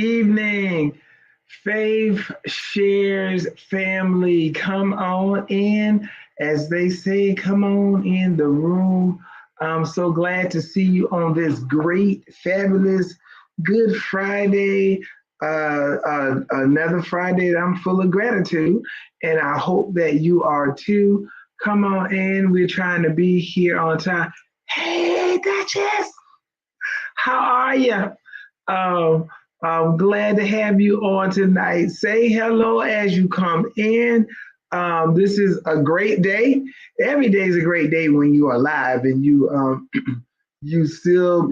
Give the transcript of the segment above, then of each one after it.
evening. Faith shares family. Come on in. As they say, come on in the room. I'm so glad to see you on this great, fabulous Good Friday. Another Friday that I'm full of gratitude, and I hope that you are too. Come on in. We're trying to be here on time. Hey, Duchess, how are you? Um, I'm glad to have you on tonight. Say hello as you come in. This is a great day. Every day is a great day when you are alive and you're still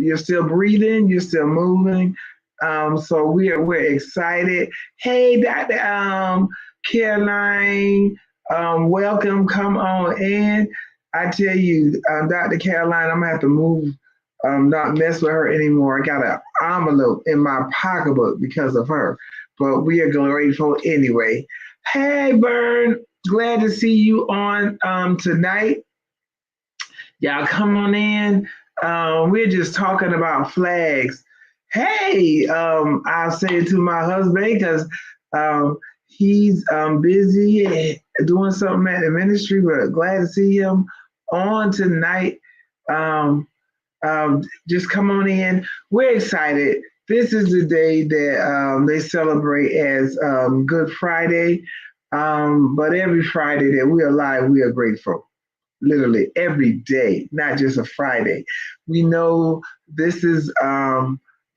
breathing, you're still moving. So we're excited. Hey, Dr. Caroline, welcome. Come on in. I tell you, Dr. Caroline, I'm gonna have to move, not mess with her anymore. I got an envelope in my pocketbook because of her, but we are grateful anyway. Hey, Bern, glad to see you on tonight. Y'all come on in. We're just talking about flags. Hey, I'll say it to my husband because he's busy doing something at the ministry, but glad to see him on tonight. Um, just come on in. We're excited. This is the day that they celebrate as Good Friday. But every Friday that we are alive, we are grateful. Literally every day, not just a Friday. We know this is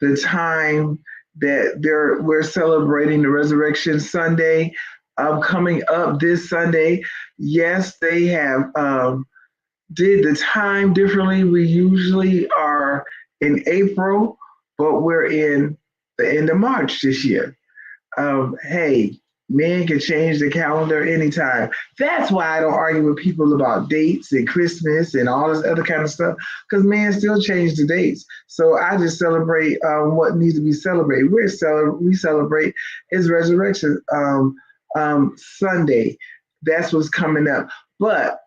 the time that we're celebrating the Resurrection Sunday coming up this Sunday. Yes, they have did the time differently. We usually are in April, but we're in the end of March this year. Hey, man can change the calendar anytime. That's why I don't argue with people about dates and Christmas and all this other kind of stuff, because man still change the dates. So I just celebrate what needs to be celebrated. We celebrate his resurrection Sunday. That's what's coming up. But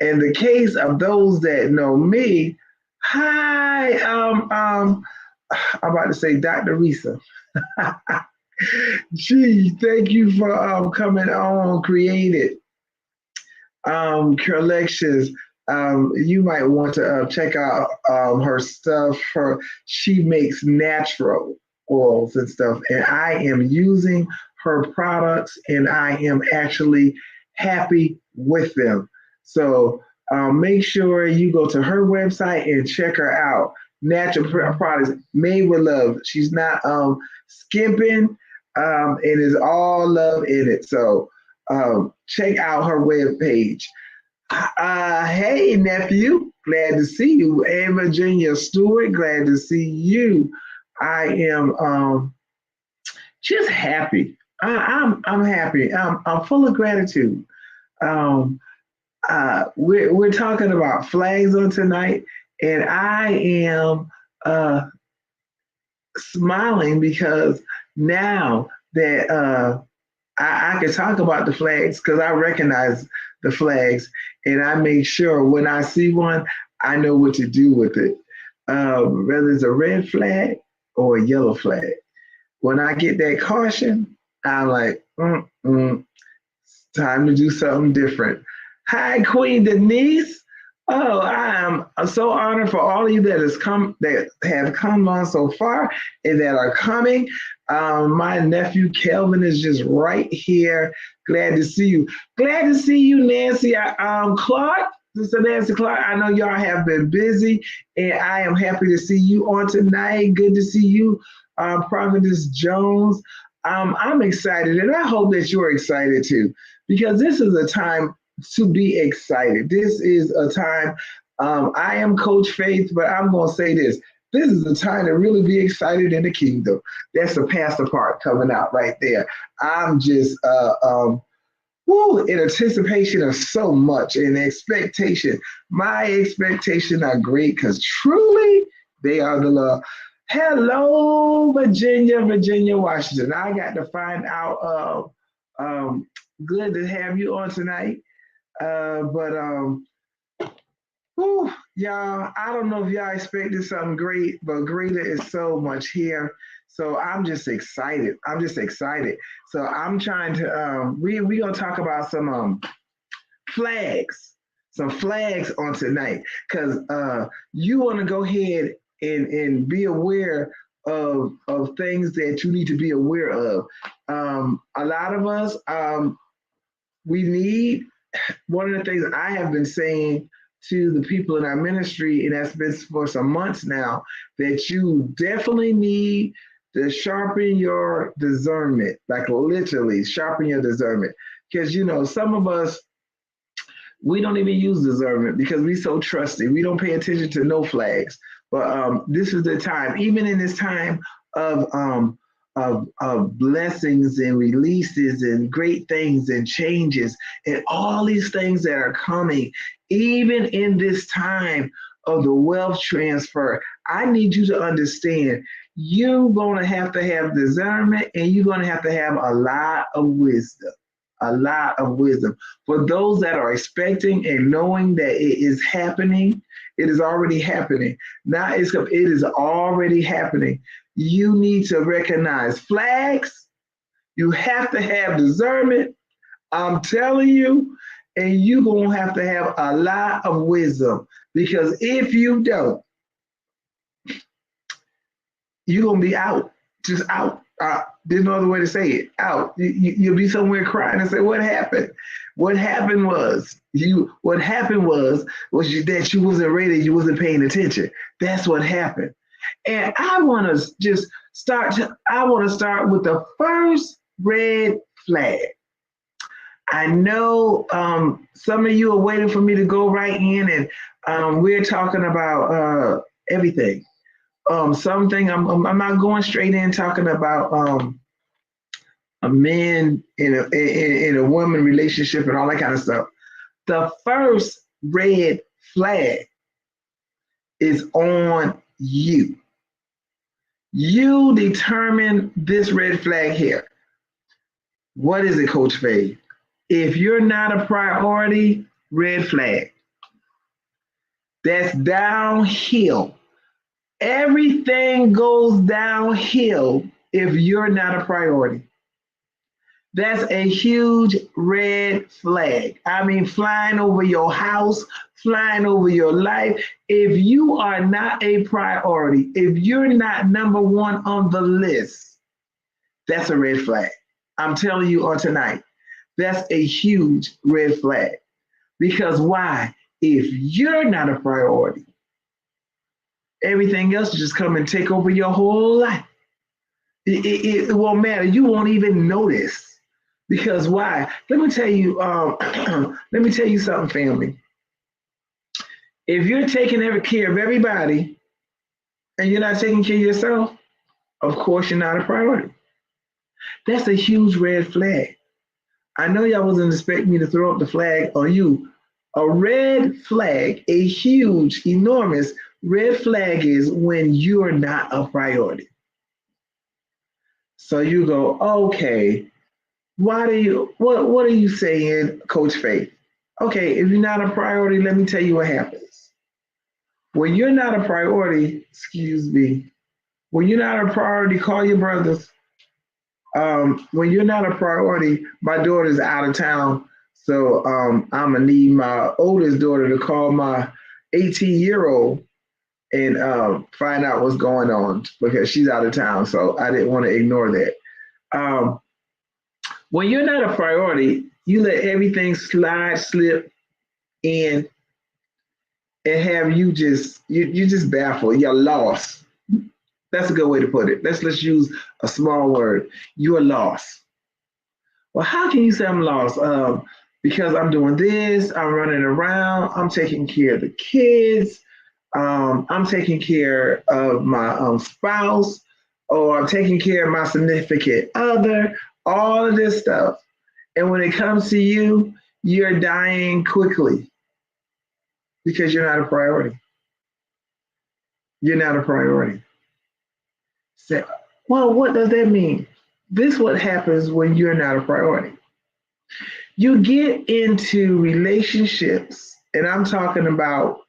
in the case of those that know me, hi, I'm about to say Dr. Risa. Gee, thank you for coming on, Created Collections. You might want to check out her stuff. She makes natural oils and stuff, and I am using her products, and I am actually happy with them. So make sure you go to her website and check her out. Natural products made with love. She's not skimping. It is all love in it. So check out her webpage. Hey, nephew, glad to see you. And Virginia Stewart, glad to see you. I am just happy. I'm happy. I'm full of gratitude. Um, we're talking about flags on tonight, and I am smiling because now that I can talk about the flags because I recognize the flags and I make sure when I see one, I know what to do with it. Whether it's a red flag or a yellow flag. When I get that caution, I'm like, it's time to do something different. Hi, Queen Denise. Oh, I am so honored for all of you that have come on so far and that are coming. My nephew Kelvin is just right here. Glad to see you. Glad to see you, Nancy. Clark, Sister Nancy Clark. I know y'all have been busy, and I am happy to see you on tonight. Good to see you, Prophetess Jones. I'm excited, and I hope that you're excited too, because this is a time to be excited. This is a time. I am Coach Faith, but I'm going to say this. This is the time to really be excited in the kingdom. That's the pastor part coming out right there. I'm just in anticipation of so much and expectation. My expectations are great because truly they are the love. Hello, Virginia, Washington. I got to find out. Good to have you on tonight. But y'all, I don't know if y'all expected something great, but greater is so much here. So I'm just excited. I'm just excited. So I'm trying to we gonna talk about flags, some flags on tonight, because you want to go ahead and be aware of things that you need to be aware of. A lot of us we need, one of the things I have been saying to the people in our ministry, and that's been for some months now, that you definitely need to sharpen your discernment, like literally sharpen your discernment. Because, some of us, we don't even use discernment because we so trusty. We don't pay attention to no flags. But this is the time, even in this time of blessings and releases and great things and changes and all these things that are coming, even in this time of the wealth transfer, I need you to understand you're going to have discernment, and you're going to have a lot of wisdom. A lot of wisdom. For those that are expecting and knowing that it is happening, it is already happening. Now it is already happening. You need to recognize flags. You have to have discernment. I'm telling you, and you're going to have a lot of wisdom, because if you don't, you're going to be out, just out. There's no other way to say it. Out. You'll be somewhere crying and say, "What happened? What happened was you. What happened was that you wasn't ready. You wasn't paying attention. That's what happened." And I want to just start. I want to start with the first red flag. I know some of you are waiting for me to go right in, and we're talking about everything. Something I'm not going straight in talking about a man in a woman relationship and all that kind of stuff. The first red flag is on you. You determine this red flag here. What is it, Coach Faye? If you're not a priority, red flag. That's downhill. Everything goes downhill if you're not a priority. That's a huge red flag. I mean, flying over your house, flying over your life. If you are not a priority, if you're not number one on the list, that's a red flag. I'm telling you on tonight, that's a huge red flag. Because why? If you're not a priority, everything else will just come and take over your whole life. It won't matter. You won't even notice. Because why? Let me tell you. Let me tell you something, family. If you're taking care of everybody and you're not taking care of yourself, of course you're not a priority. That's a huge red flag. I know y'all wasn't expecting me to throw up the flag on you. A red flag, a huge, enormous red flag, is when you're not a priority. So you go, okay, what are you saying, Coach Faith? Okay, if you're not a priority, let me tell you what happens. When you're not a priority, excuse me, when you're not a priority, call your brothers. When you're not a priority, my daughter's out of town, so I'm gonna need my oldest daughter to call my 18-year-old and find out what's going on, because she's out of town. So I didn't want to ignore that. When you're not a priority, you let everything slip in, and have you just baffled. You're lost. That's a good way to put it. Let's use a small word. You are lost. Well, how can you say I'm lost? Because I'm doing this, I'm running around, I'm taking care of the kids, I'm taking care of my spouse, or I'm taking care of my significant other, all of this stuff. And when it comes to you, you're dying quickly because you're not a priority. You're not a priority. So, well, what does that mean? This is what happens when you're not a priority. You get into relationships, and I'm talking about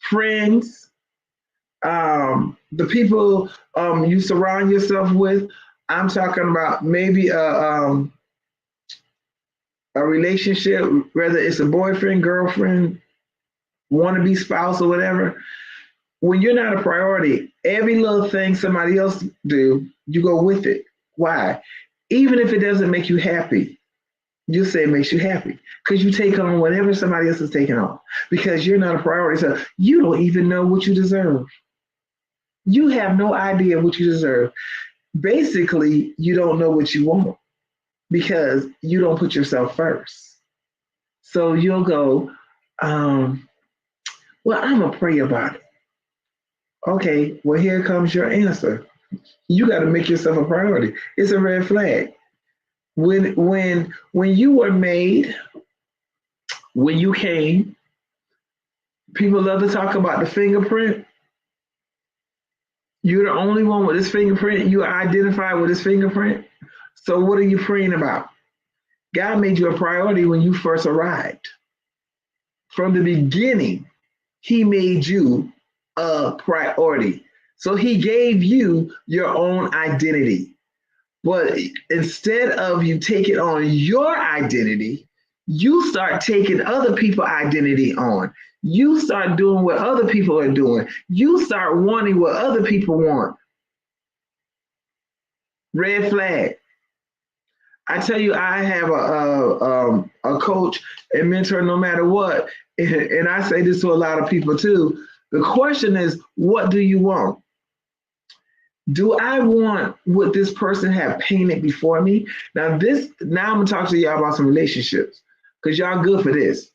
friends, The people you surround yourself with. I'm talking about maybe a relationship, whether it's a boyfriend, girlfriend, wannabe spouse, or whatever. When you're not a priority, every little thing somebody else do, you go with it. Why? Even if it doesn't make you happy, you say it makes you happy because you take on whatever somebody else is taking on because you're not a priority. So you don't even know what you deserve. You have no idea what you deserve. Basically, you don't know what you want because you don't put yourself first. So you'll go, um, well, I'm going to pray about it. Okay, well, here comes your answer. You got to make yourself a priority. It's a red flag. When you were made, when you came, people love to talk about the fingerprint. You're the only one with this fingerprint. You identify with this fingerprint. So what are you praying about? God made you a priority when you first arrived. From the beginning, He made you a priority. So He gave you your own identity. But instead of you taking on your identity, you start taking other people's identity on. You start doing what other people are doing. You start wanting what other people want. Red flag. I tell you, I have a coach and mentor no matter what. And I say this to a lot of people too. The question is, what do you want? Do I want what this person have painted before me? Now I'm gonna talk to y'all about some relationships because y'all good for this.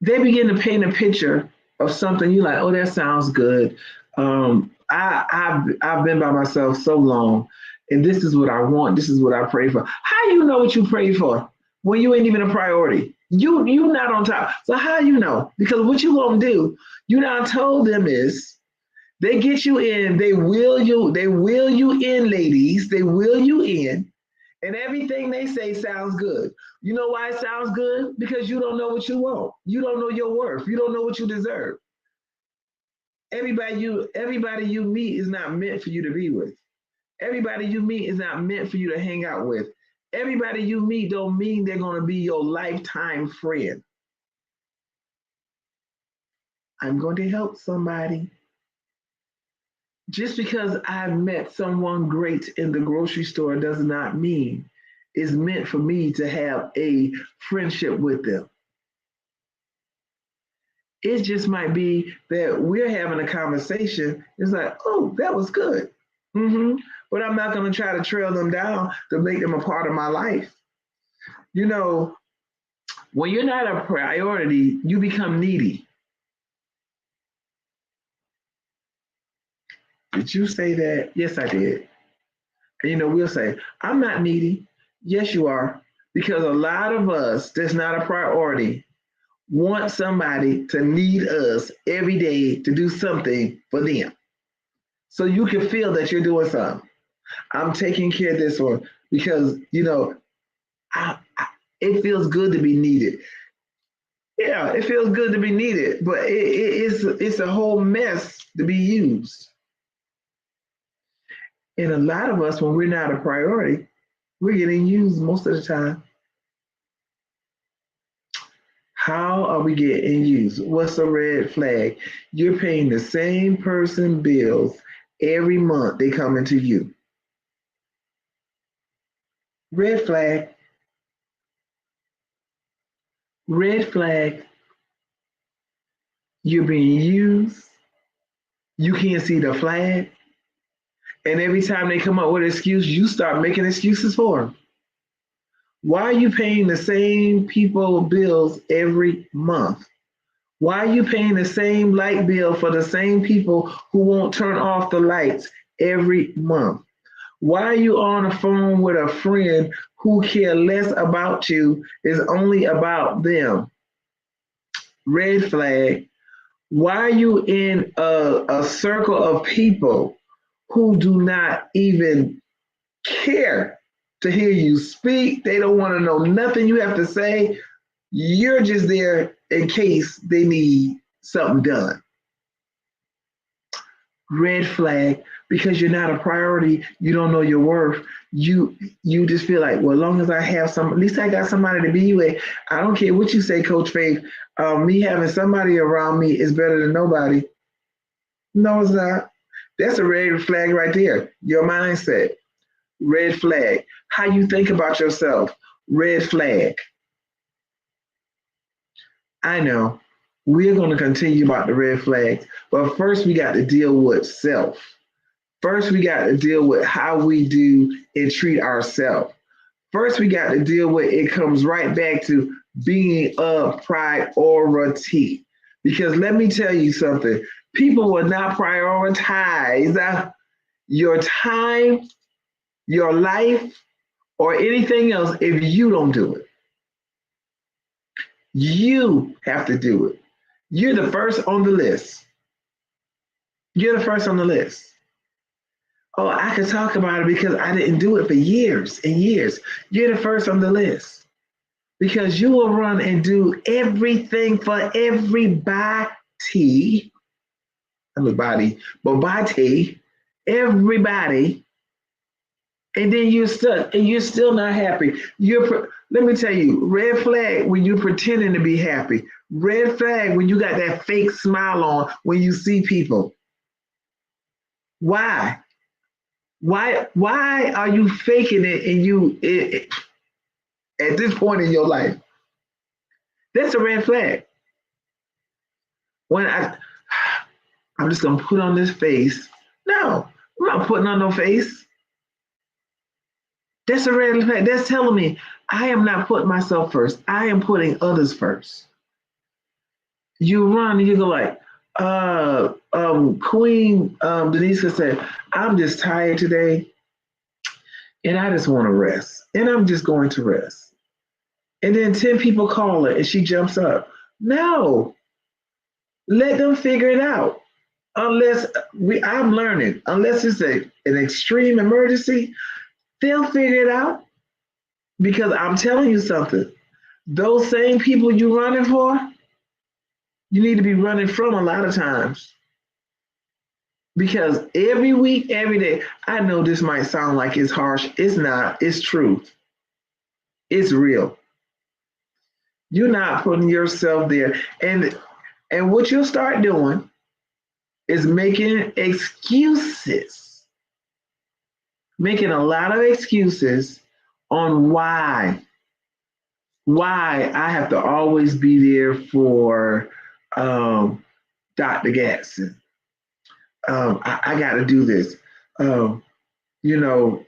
They begin to paint a picture of something you like, oh, that sounds good. I've been by myself so long, and this is what I want. This is what I pray for. How you know what you pray for when you ain't even a priority? You not on top. So how you know? Because what you gonna do? You now told them is they get you in. They will you in, ladies. They will you in. And everything they say sounds good. You know why it sounds good? Because you don't know what you want. You don't know your worth. You don't know what you deserve. Everybody you meet is not meant for you to be with. Everybody you meet is not meant for you to hang out with. Everybody you meet don't mean they're going to be your lifetime friend. I'm going to help somebody. Just because I've met someone great in the grocery store does not mean it's meant for me to have a friendship with them. It just might be that we're having a conversation. It's like, oh, that was good. But I'm not going to try to trail them down to make them a part of my life. You know, when you're not a priority, you become needy. Did you say that? Yes, I did. And we'll say, I'm not needy. Yes, you are. Because a lot of us that's not a priority want somebody to need us every day to do something for them. So you can feel that you're doing something. I'm taking care of this one because, it feels good to be needed. Yeah, it feels good to be needed, but it's a whole mess to be used. And a lot of us, when we're not a priority, we're getting used most of the time. How are we getting used? What's a red flag? You're paying the same person bills every month they come into you. Red flag. Red flag. You're being used. You can't see the flag. And every time they come up with an excuse, you start making excuses for them. Why are you paying the same people bills every month? Why are you paying the same light bill for the same people who won't turn off the lights every month? Why are you on the phone with a friend who care less about you, is only about them? Red flag. Why are you in a circle of people who do not even care to hear you speak? They don't want to know nothing you have to say. You're just there in case they need something done. red flag, because you're not a priority. You don't know your worth. You just feel like, well, as long as I have some, at least I got somebody to be with. I don't care what you say, Coach Faith. Me having somebody around me is better than nobody. No, it's not. That's a red flag right there. Your mindset, red flag. How you think about yourself, red flag. I know we're going to continue about the red flags, but first we got to deal with self. First, we got to deal with how we do and treat ourselves. First, we got to deal with it comes right back to being a priority. Because let me tell you something, people will not prioritize your time, your life, or anything else if you don't do it. You have to do it. You're the first on the list. You're the first on the list. Oh, I could talk about it because I didn't do it for years and years. You're the first on the list because you will run and do everything for everybody. Everybody, but body, everybody, and then you're stuck and you're still not happy. Let me tell you, red flag when you're pretending to be happy. Red flag when you got that fake smile on when you see people. Why? Why are you faking it and at this point in your life? That's a red flag. When I'm just gonna put on this face. No, I'm not putting on no face. That's a red flag. That's telling me I am not putting myself first. I am putting others first. You run and you go like, Queen Denise said, I'm just tired today and I just want to rest. And I'm just going to rest. And then 10 people call her and she jumps up. No, let them figure it out. I'm learning, unless it's an extreme emergency, they'll figure it out. Because I'm telling you something, those same people you're running for, you need to be running from a lot of times. Because every week, every day, I know this might sound like it's harsh. It's not, it's truth. It's real. You're not putting yourself there. And what you'll start doing is making excuses. Making a lot of excuses on why I have to always be there for Dr. Gatson. I got to do this. You know,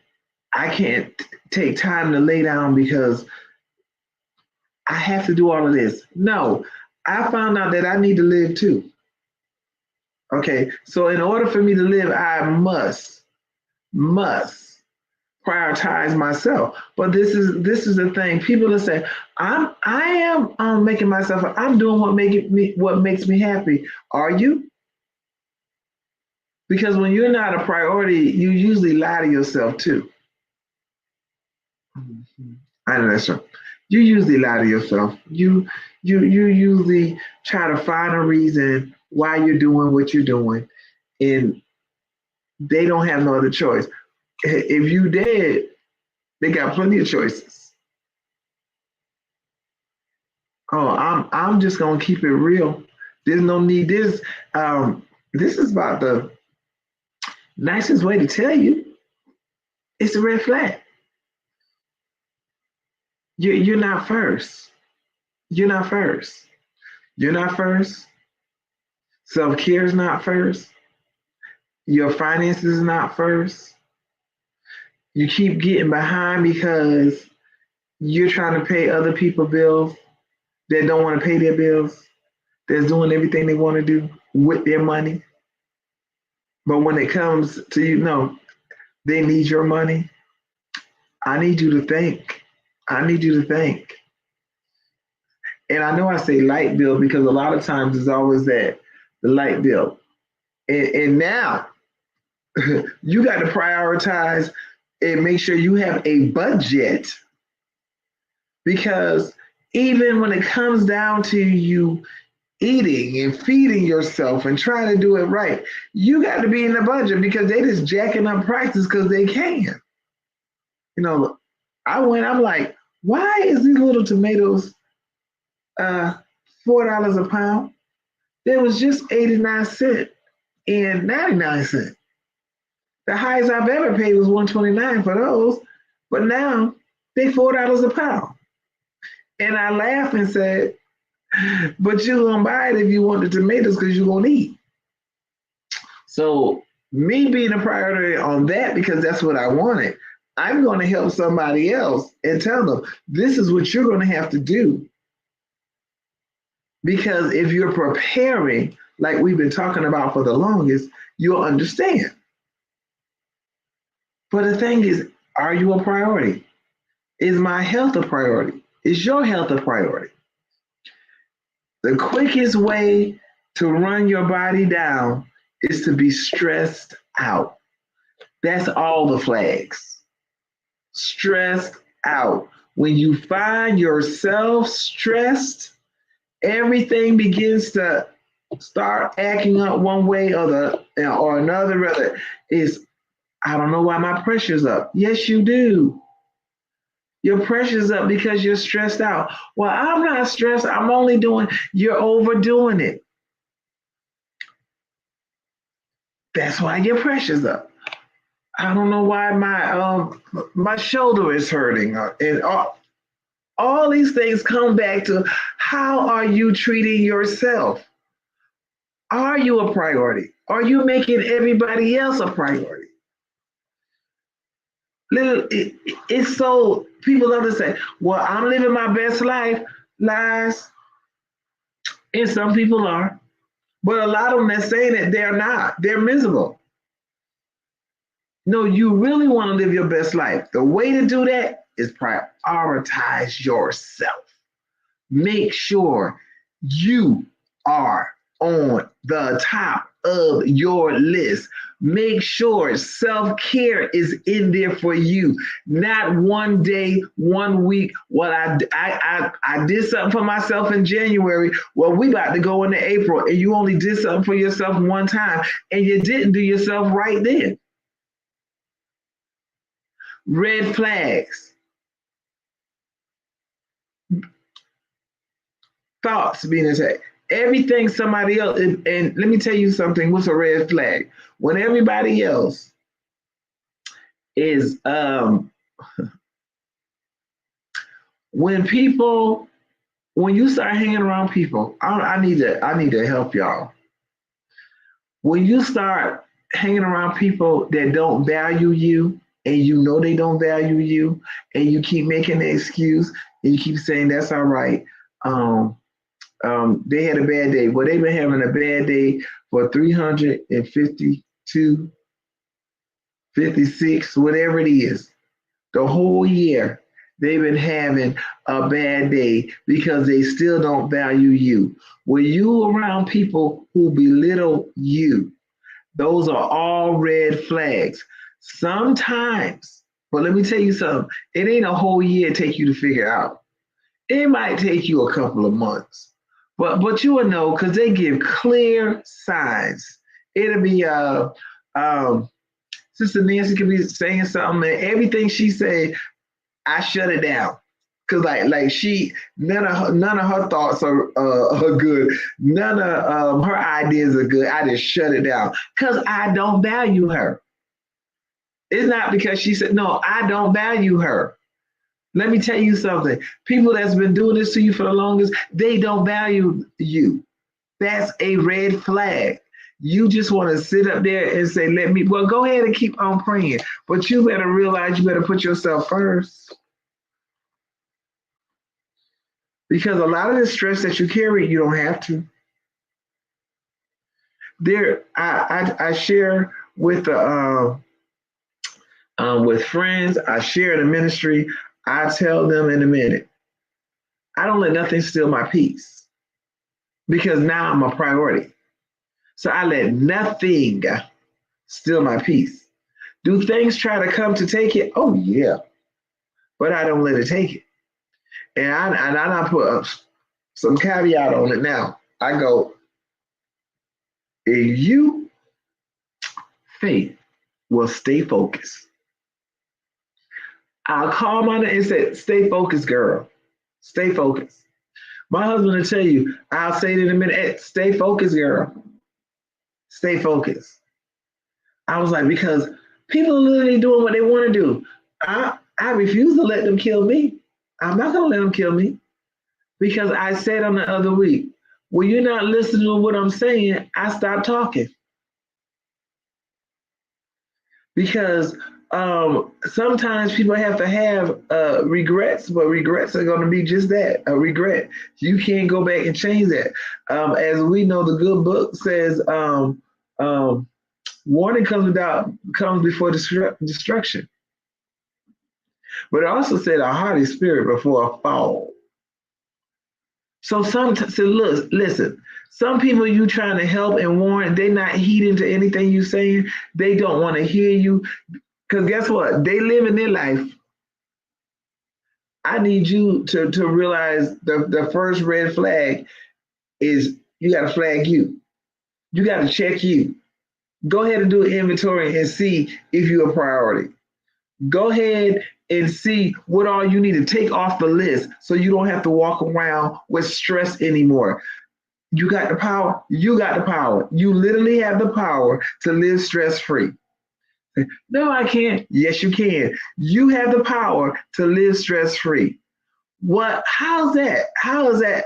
I can't take time to lay down because I have to do all of this. No, I found out that I need to live too. Okay, so in order for me to live, I must prioritize myself. But this is the thing. People that say, I am making myself. I'm doing what makes me happy. Are you? Because when you're not a priority, you usually lie to yourself too. I know that's true. You usually lie to yourself. You usually try to find a reason why you're doing what you're doing, and they don't have no other choice. If you did, they got plenty of choices. Oh, I'm just gonna keep it real. There's no need. This is about the nicest way to tell you. It's a red flag. You're not first. You're not first. You're not first. Self-care is not first. Your finances is not first. You keep getting behind because you're trying to pay other people bills that don't want to pay their bills, that's doing everything they want to do with their money. But when it comes to they need your money. I need you to think. I need you to think. And I know I say light bill because a lot of times it's always the light bill. And now you got to prioritize and make sure you have a budget, because even when it comes down to you eating and feeding yourself and trying to do it right, you got to be in the budget because they just jacking up prices because they can. You know, I'm like, why is these little tomatoes uh $4 a pound? There was just 89 cents and 99 cents. The highest I've ever paid was 129 for those, but now they $4 a pound. And I laughed and said, but you're gonna buy it if you want the tomatoes because you're gonna eat. So me being a priority on that because that's what I wanted, I'm gonna help somebody else and tell them this is what you're gonna have to do. Because if you're preparing, like we've been talking about for the longest, you'll understand. But the thing is, are you a priority? Is my health a priority? Is your health a priority? The quickest way to run your body down is to be stressed out. That's all the flags. Stressed out. When you find yourself stressed, everything begins to start acting up one way or another. Rather, is I don't know why my pressure's up. Yes, you do. Your pressure's up because you're stressed out. Well, I'm not stressed. I'm only you're overdoing it. That's why your pressure's up. I don't know why my shoulder is hurting. And all these things come back to how are you treating yourself? Are you a priority? Are you making everybody else a priority? It's so people love to say, well, I'm living my best life. Lies. And some people are. But a lot of them that say that they're not. They're miserable. No, you really want to live your best life. The way to do that is prioritize yourself. Make sure you are on the top of your list. Make sure self-care is in there for you. Not one day, 1 week. Well, I did something for myself in January. Well, we about to go into April, and you only did something for yourself one time, and you didn't do yourself right then. Red flags. Thoughts being attacked. Everything somebody else, and let me tell you something, what's a red flag? When everybody else is when you start hanging around people, I need to help y'all. When you start hanging around people that don't value you, and you know they don't value you, and you keep making the excuse, and you keep saying that's all right. They had a bad day. Well, they've been having a bad day for 352, 56, whatever it is. The whole year, they've been having a bad day because they still don't value you. When you around people who belittle you, those are all red flags. Sometimes, but let me tell you something, it ain't a whole year take you to figure out. It might take you a couple of months. But you will know because they give clear signs. It'll be Sister Nancy could be saying something and everything she say, I shut it down. Cause like she none of her thoughts are good. None of her ideas are good. I just shut it down because I don't value her. It's not because she said no. I don't value her. Let me tell you something. People that's been doing this to you for the longest, they don't value you. That's a red flag. You just want to sit up there and say, well, go ahead and keep on praying. But you better realize you better put yourself first. Because a lot of the stress that you carry, you don't have to. I share with with friends, I share in the ministry, I tell them in a minute, I don't let nothing steal my peace because now I'm a priority. So I let nothing steal my peace. Do things try to come to take it? Oh, yeah. But I don't let it take it. And I put some caveat on it now. I go, if you, Faith, will stay focused. I'll call my name and say, stay focused, girl. Stay focused. My husband will tell you, I'll say it in a minute, hey, stay focused, girl. Stay focused. I was like, because people are literally doing what they want to do. I refuse to let them kill me. I'm not going to let them kill me because I said on the other week, well, you're not listening to what I'm saying. I stopped talking because sometimes people have to have regrets, but regrets are going to be just that, a regret. You can't go back and change that. As we know, the good book says, warning comes before destruction. But it also said a haughty spirit before a fall. So listen, some people you trying to help and warn, they're not heeding to anything you saying. They don't want to hear you. Because guess what? They live in their life. I need you to realize the first red flag is you got to flag you. You got to check you. Go ahead and do an inventory and see if you're a priority. Go ahead and see what all you need to take off the list so you don't have to walk around with stress anymore. You got the power. You got the power. You literally have the power to live stress-free. No, I can't. Yes, you can. You have the power to live stress-free. What? How's that? How is that?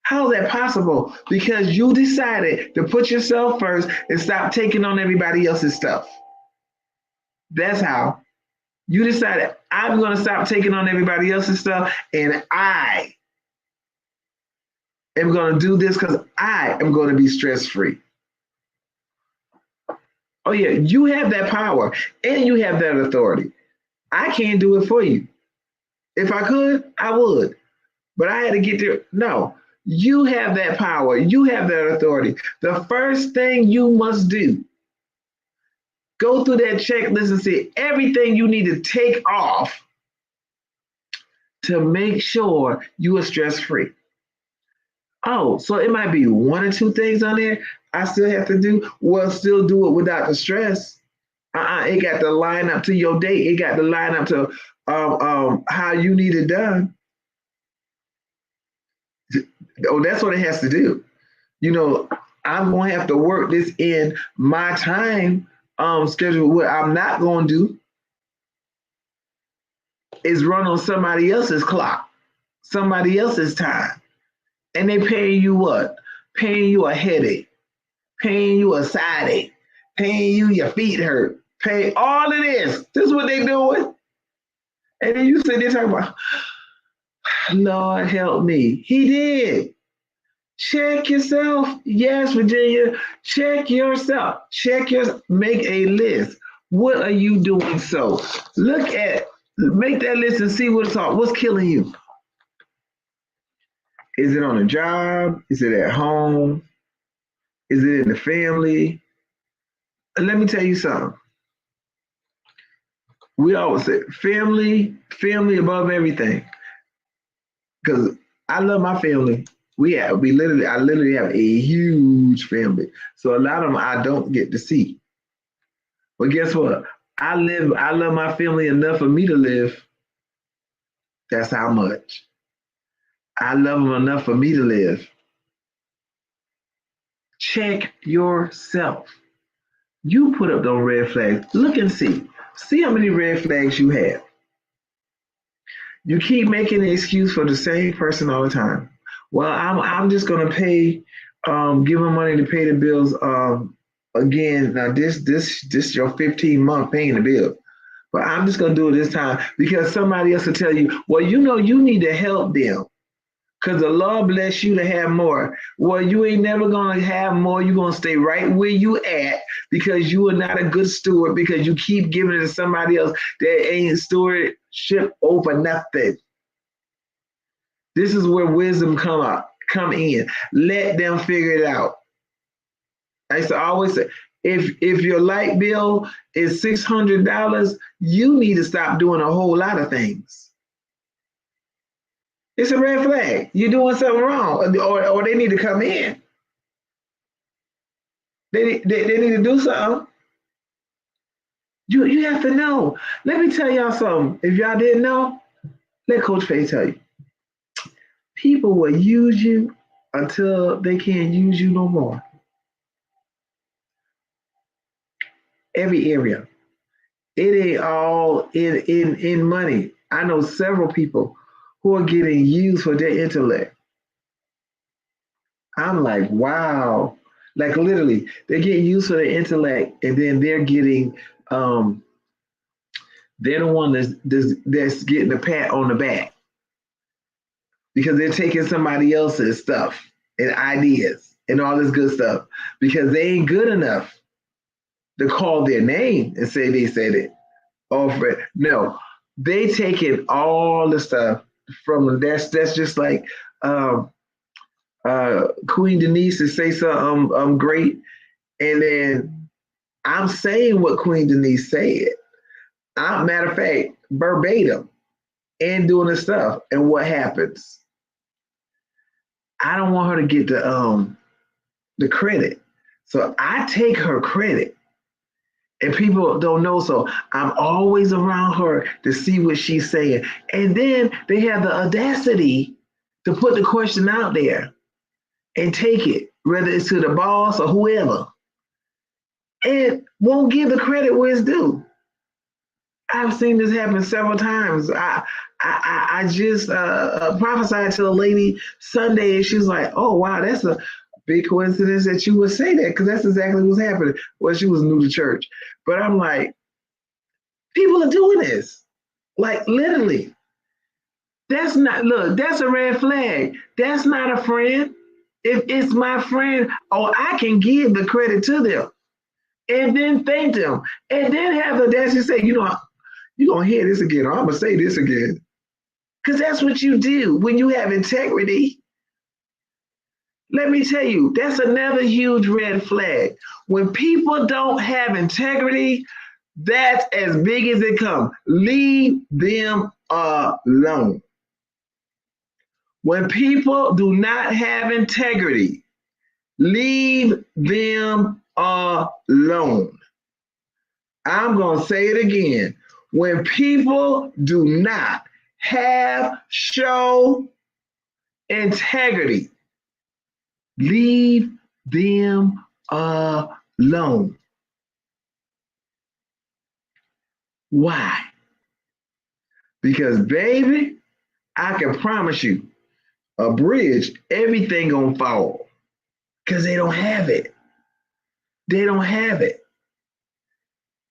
How is that possible? Because you decided to put yourself first and stop taking on everybody else's stuff. That's how. You decided, I'm going to stop taking on everybody else's stuff, and I am going to do this because I am going to be stress-free. Oh, yeah, you have that power, and you have that authority. I can't do it for you. If I could, I would. But I had to get there. No, you have that power. You have that authority. The first thing you must do, go through that checklist and see everything you need to take off to make sure you are stress-free. Oh, so it might be one or two things on there I still have to do. Well, still do it without the stress. It got to line up to your date. It got to line up to how you need it done. Oh, that's what it has to do. You know, I'm going to have to work this in my time schedule. What I'm not going to do is run on somebody else's clock, somebody else's time. And they paying you what? Paying you a headache, paying you a side ache, paying you your feet hurt, pay all of this. This is what they doing. And then you sit there talking about, Lord help me. He did. Check yourself. Yes, Virginia. Check yourself. Make a list. What are you doing? So make that list and see what's killing you. Is it on a job? Is it at home? Is it in the family? And let me tell you something. We always say family above everything. Because I love my family. I literally have a huge family. So a lot of them I don't get to see. But guess what? I love my family enough for me to live. That's how much. I love them enough for me to live. Check yourself. You put up those red flags. Look and see. See how many red flags you have. You keep making an excuse for the same person all the time. Well, I'm just gonna pay, give them money to pay the bills. Again, now this your 15-month paying the bill, but I'm just gonna do it this time because somebody else will tell you, well, you need to help them because the Lord bless you to have more. Well, you ain't never gonna have more. You're gonna stay right where you at because you are not a good steward because you keep giving it to somebody else that ain't stewardship over nothing. This is where wisdom come in. Let them figure it out. I used to always say, if your light bill is $600, you need to stop doing a whole lot of things. It's a red flag. You're doing something wrong, or they need to come in. They need to do something. You have to know. Let me tell y'all something. If y'all didn't know, let Coach Faye tell you. People will use you until they can't use you no more. Every area. It ain't all in money. I know several people who are getting used for their intellect. I'm like, wow. Like literally, they're getting used for their intellect, and then um they're the one that's getting the pat on the back because they're taking somebody else's stuff and ideas and all this good stuff because they ain't good enough to call their name and say they said it. No, they taking all the stuff from them. That's just like um, Queen Denise to say something great, and then I'm saying what Queen Denise said. Matter of fact, verbatim, and doing the stuff. And what happens? I don't want her to get the credit, so I take her credit. And people don't know, so I'm always around her to see what she's saying. And then they have the audacity to put the question out there and take it, whether it's to the boss or whoever, and won't give the credit where it's due. I've seen this happen several times. I just prophesied to a lady Sunday, and she was like, "Oh wow, that's a big coincidence that you would say that because that's exactly what's happening." Well, she was new to church, but I'm like, people are doing this, like literally. That's not look. That's a red flag. That's not a friend. If it's my friend, oh, I can give the credit to them and then thank them, and then have the audacity to say, you're gonna hear this again, or I'm gonna say this again. Because that's what you do when you have integrity. Let me tell you, that's another huge red flag. When people don't have integrity, that's as big as it comes. Leave them alone. When people do not have integrity, leave them alone. I'm going to say it again. When people do not show integrity, leave them alone. Why? Because, baby, I can promise you, a bridge, everything gonna fall. Because they don't have it. They don't have it.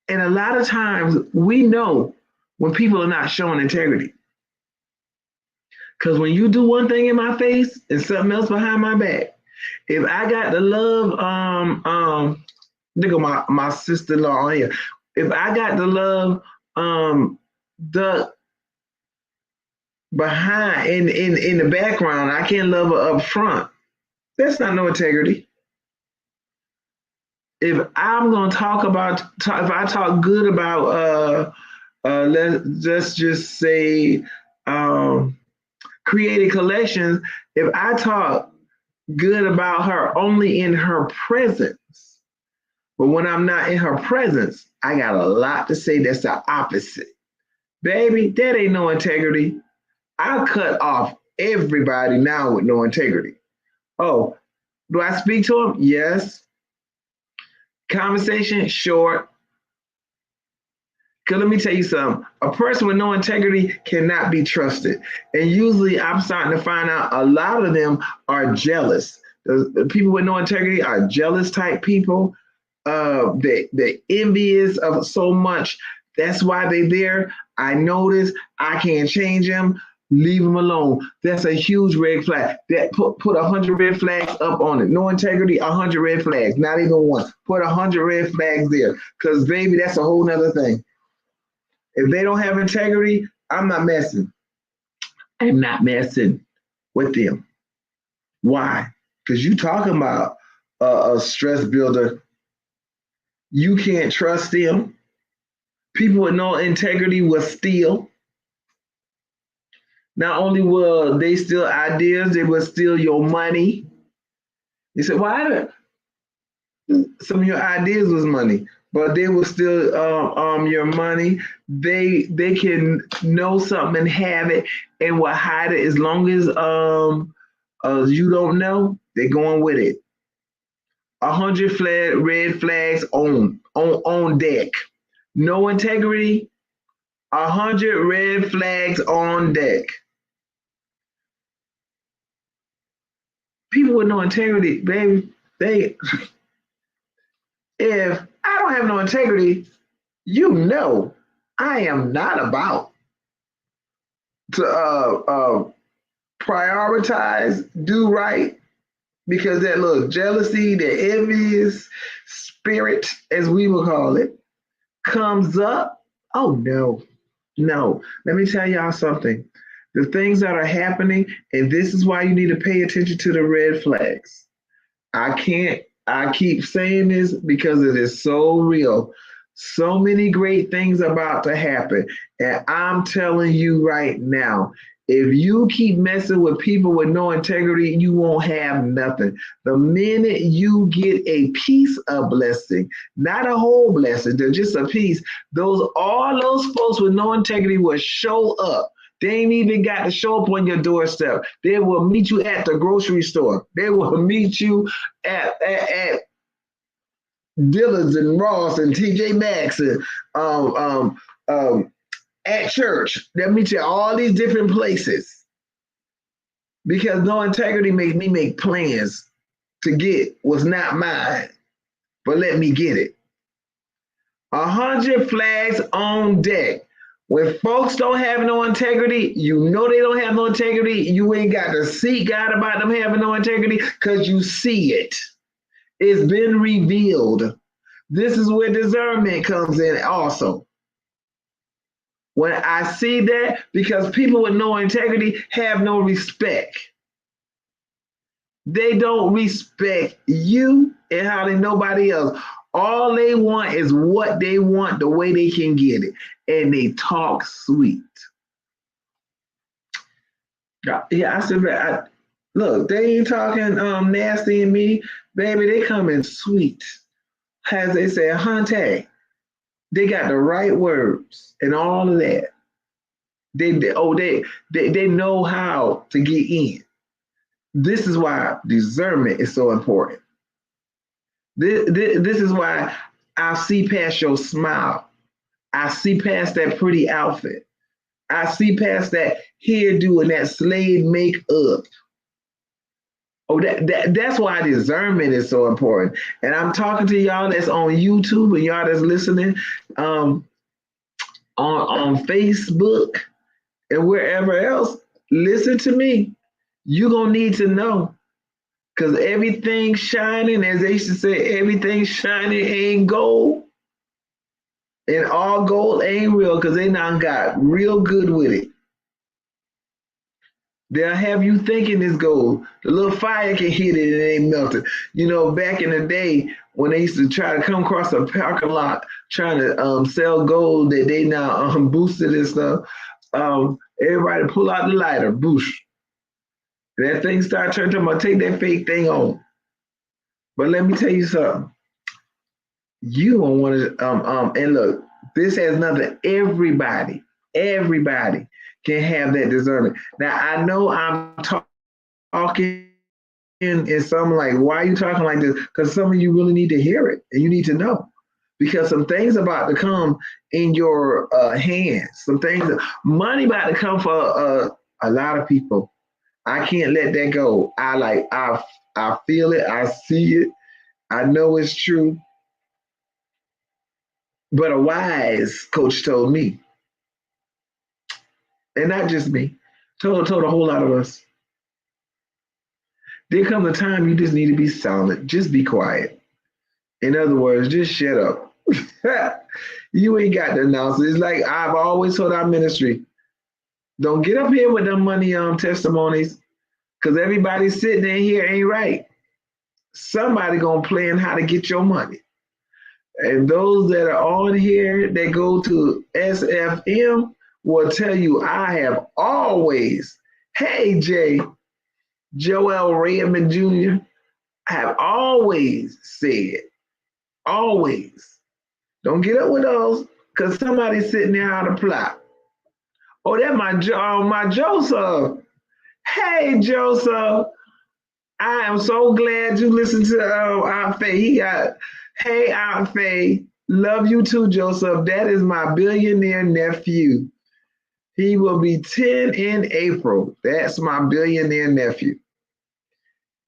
And a lot of times we know when people are not showing integrity. Because when you do one thing in my face and something else behind my back, if I got to love look at my sister-in-law on here. If I got to love the behind in the background, I can't love her up front. That's not no integrity. If I'm gonna if I talk good about let's just say Creative Collections, if I talk good about her only in her presence, but when I'm not in her presence, I got a lot to say that's the opposite. Baby, that ain't no integrity. I cut off everybody now with no integrity. Oh, do I speak to them? Yes. Conversation short. Because let me tell you something. A person with no integrity cannot be trusted. And usually I'm starting to find out a lot of them are jealous. The people with no integrity are jealous type people. They're envious of so much. That's why they're there. I notice I can't change them. Leave them alone. That's a huge red flag. That put 100 red flags up on it. No integrity, 100 red flags. Not even one. Put 100 red flags there. Because baby, that's a whole nother thing. If they don't have integrity, I'm not messing. I'm not messing with them. Why? Because you talking about a stress builder. You can't trust them. People with no integrity will steal. Not only will they steal ideas, they will steal your money. You said, why? Some of your ideas was money, but they will steal your money. They can know something and have it and will hide it as long as you don't know. They're going with it. 100 red flags on deck. No integrity. 100 red flags on deck. People with no integrity, baby. If I don't have no integrity, you know, I am not about to prioritize, do right, because that little jealousy, the envious spirit, as we will call it, comes up. Oh no, no. Let me tell y'all something. The things that are happening, and this is why you need to pay attention to the red flags. I keep saying this because it is so real. So many great things about to happen. And I'm telling you right now, if you keep messing with people with no integrity, you won't have nothing. The minute you get a piece of blessing, not a whole blessing, they're just a piece, all those folks with no integrity will show up. They ain't even got to show up on your doorstep. They will meet you at the grocery store. They will meet you at Dillard's and Ross and TJ Maxx and at church. They'll meet you at all these different places because no integrity makes me make plans to get what's not mine, but let me get it. 100 flags on deck. When folks don't have no integrity, you know they don't have no integrity. You ain't got to seek God about them having no integrity because you see it. It's been revealed. This is where discernment comes in also. When I see that, because people with no integrity have no respect. They don't respect you and hardly nobody else. All they want is what they want the way they can get it. And they talk sweet. Yeah, I said, look, they ain't talking nasty and me. Baby, they coming sweet. As they say, Hunte, they got the right words and all of that. They know how to get in. This is why discernment is so important. This is why I see past your smile. I see past that pretty outfit. I see past that hairdo and that slave makeup. Oh, that's why discernment is so important. And I'm talking to y'all that's on YouTube and y'all that's listening on Facebook and wherever else. Listen to me. You're going to need to know. Because everything shining, as they used to say, everything shining ain't gold. And all gold ain't real because they now got real good with it. They'll have you thinking it's gold. The little fire can hit it and it ain't melted. You know, back in the day when they used to try to come across a parking lot trying to sell gold that they now boosted and stuff, everybody pull out the lighter, boosh. That thing start turning to them, take that fake thing on. But let me tell you something. You don't want to, and look, this has nothing. Everybody can have that discernment. Now, I know I'm talking and some like, why are you talking like this? Because some of you really need to hear it and you need to know. Because some things about to come in your hands. Some things, money about to come for a lot of people. I can't let that go. I feel it. I see it. I know it's true. But a wise coach told me, and not just me, told a whole lot of us. There comes a time you just need to be silent. Just be quiet. In other words, just shut up. You ain't got to announce it. It's like I've always told our ministry, don't get up here with them money testimonies, because everybody sitting in here ain't right. Somebody gonna plan how to get your money. And those that are on here that go to SFM, will tell you I have always, hey Jay, Joel Redmond Jr., I have always said, always, don't get up with those, because somebody's sitting there out of plot. Oh, that my Joseph. Hey Joseph, I am so glad you listened to Aunt Faye. Hey Aunt Faye, love you too, Joseph. That is my billionaire nephew. He will be 10 in April. That's my billionaire nephew.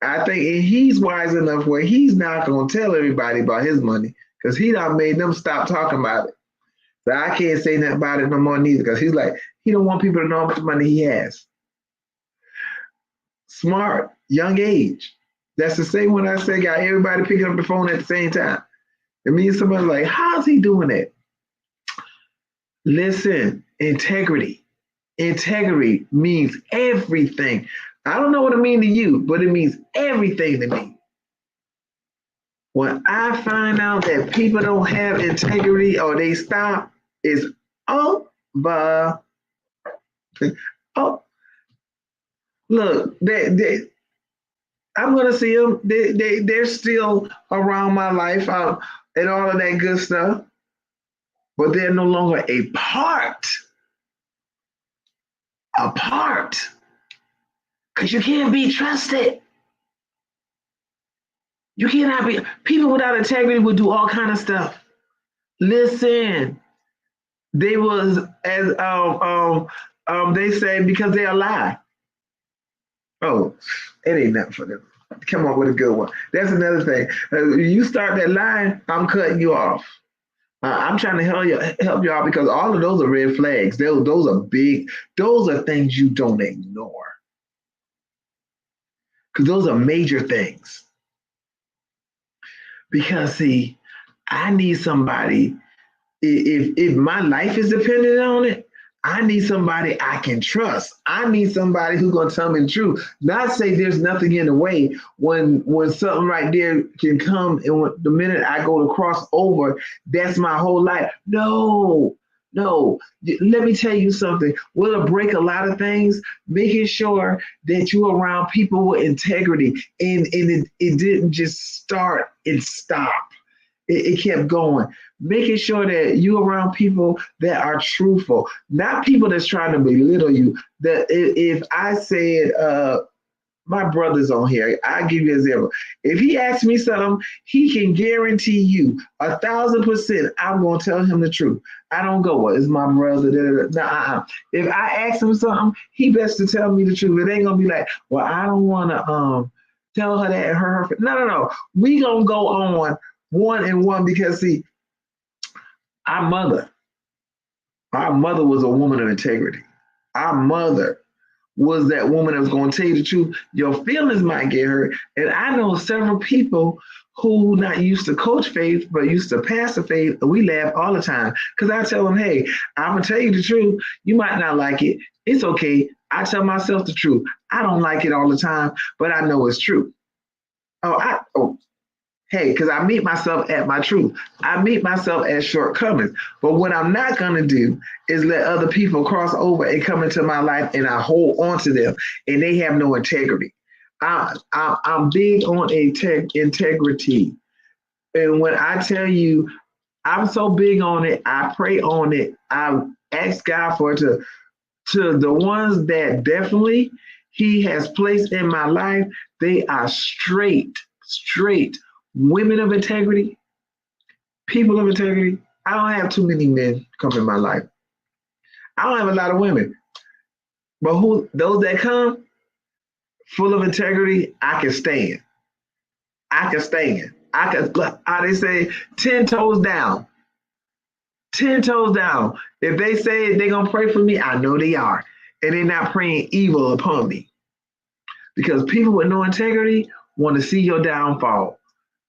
I think he's wise enough where he's not going to tell everybody about his money because he done made them stop talking about it. So I can't say nothing about it no more neither because he's like, he don't want people to know how much money he has. Smart, young age. That's the same one I said, got everybody picking up the phone at the same time. It means somebody's like, how's he doing that? Listen, integrity. Integrity means everything. I don't know what it means to you, but it means everything to me. When I find out that people don't have integrity or they stop, it's over. Oh, look, I'm gonna see them. They're still around my life and all of that good stuff, but they're no longer a part. Because you can't be trusted. You cannot be. People without integrity would do all kind of stuff. Listen, they was as they say because they lie. Oh, it ain't nothing for them. Come up with a good one. That's another thing. You start that line, I'm cutting you off. I'm trying to help y'all because all of those are red flags. Those are big. Those are things you don't ignore because those are major things. Because see, I need somebody. If my life is dependent on it, I need somebody I can trust. I need somebody who's gonna tell me the truth. Not say there's nothing in the way when something right there can come and the minute I go to cross over, that's my whole life. No. Let me tell you something. Will break a lot of things, making sure that you're around people with integrity and it didn't just start and stop. It kept going, making sure that you're around people that are truthful, not people that's trying to belittle you. That if I said, my brother's on here, I'll give you an example. If he asks me something, he can guarantee you 1,000% I'm going to tell him the truth. I don't go, well, it's my brother. Nah. If I ask him something, he best to tell me the truth. It ain't going to be like, well, I don't want to tell her that her. No. We going to go on one and one because see, our mother was a woman of integrity. Our mother was that woman that was going to tell you the truth. Your feelings might get hurt. And I know several people who not used to coach faith, but used to pastor faith. And we laugh all the time because I tell them, hey, I'm going to tell you the truth. You might not like it. It's okay. I tell myself the truth. I don't like it all the time, but I know it's true. Hey, because I meet myself at my truth. I meet myself at shortcomings. But what I'm not going to do is let other people cross over and come into my life and I hold on to them and they have no integrity. I'm big on integrity. And when I tell you, I'm so big on it, I pray on it. I ask God for it to the ones that definitely He has placed in my life. They are straight women of integrity, people of integrity. I don't have too many men come in my life. I don't have a lot of women. But those that come, full of integrity, I can stand. How they say, 10 toes down. 10 toes down. If they say they're going to pray for me, I know they are. And they're not praying evil upon me. Because people with no integrity want to see your downfall.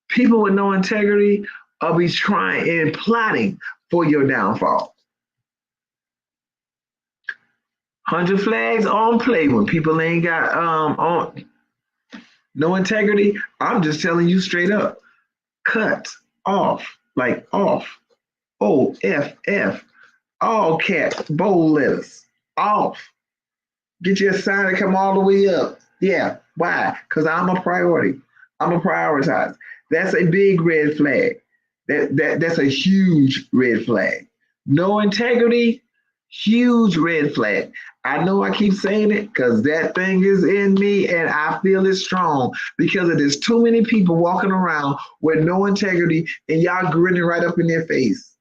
People with no integrity will be trying and plotting for your downfall. 100 flags on play when people ain't got on no integrity. I'm just telling you straight up. Cut off, like off. OFF. all caps, bold letters, off. Get your sign and come all the way up. Yeah. Why? Because I'm a priority. I'm a prioritize. That's a big red flag. That's a huge red flag. No integrity, huge red flag. I know I keep saying it because that thing is in me and I feel it strong because there's too many people walking around with no integrity and y'all grinning right up in their face.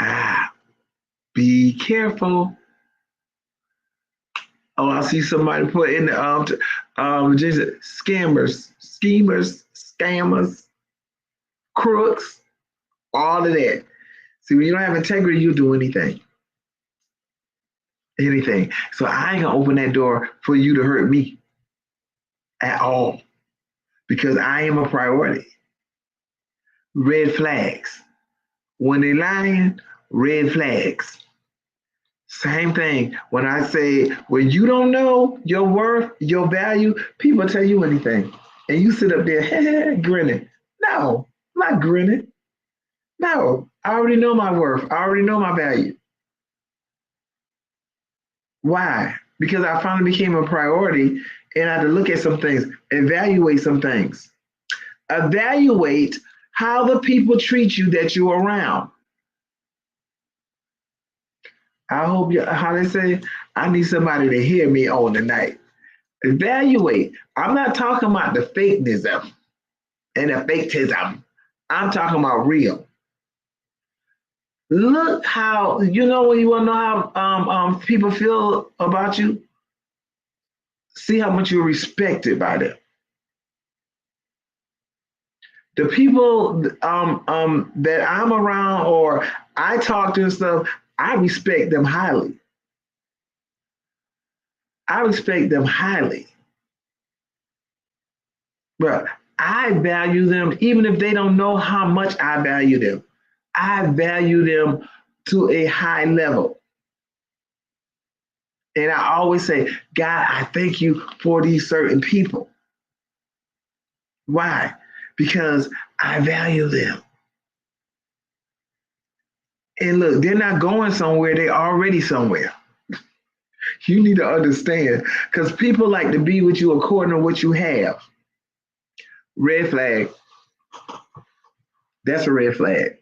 Ah, be careful. Oh, I see somebody put in the just scammers, schemers, scammers, crooks, all of that. See, when you don't have integrity, you'll do anything. Anything. So I ain't gonna open that door for you to hurt me at all because I am a priority. Red flags. When they lying, red flags. Same thing. When I say, when you don't know your worth, your value, people tell you anything. And you sit up there grinning. No, I'm not grinning. No, I already know my worth. I already know my value. Why? Because I finally became a priority and I had to look at some things, evaluate some things. Evaluate how the people treat you that you're around. I hope you, how they say, I need somebody to hear me on tonight. Evaluate. I'm not talking about the fakenism and the faketism. I'm talking about real. Look how, you know, when you want to know how people feel about you, see how much you're respected by them. The people that I'm around or I talk to and stuff, I respect them highly. I respect them highly. But I value them even if they don't know how much I value them. I value them to a high level. And I always say, God, I thank you for these certain people. Why? Because I value them. And look, they're not going somewhere, they're already somewhere. You need to understand because people like to be with you according to what you have. Red flag. That's a red flag.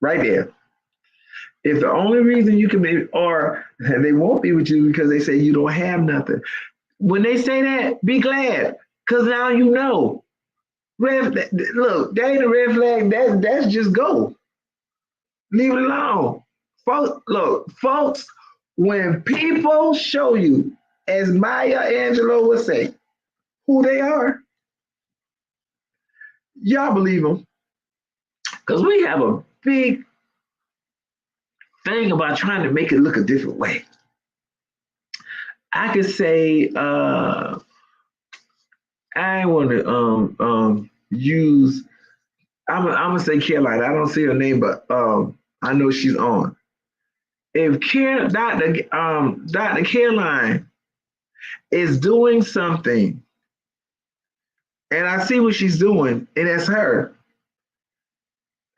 Right there. If the only reason you can be, or they won't be with you because they say you don't have nothing. When they say that, be glad because now you know. Look, that ain't a red flag. That's just go. Leave it alone. Folks, look, folks, when people show you, as Maya Angelou would say, who they are, y'all believe them. Because we have a big thing about trying to make it look a different way. I could say, I want to use, I'm gonna say Caroline. I don't see her name, but I know she's on. If Dr. Caroline is doing something, and I see what she's doing, and it's her.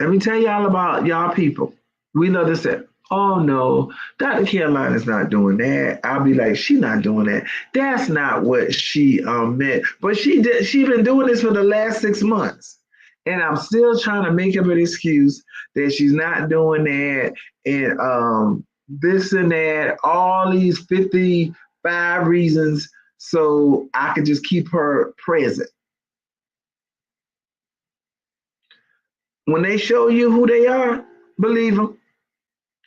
Let me tell y'all about y'all people. We know this. Oh no, Dr. Caroline is not doing that. I'll be like, she's not doing that. That's not what she meant. But she did. She's been doing this for the last 6 months, and I'm still trying to make up an excuse that she's not doing that, and this and that. All these 55 reasons so I could just keep her present. When they show you who they are, believe them.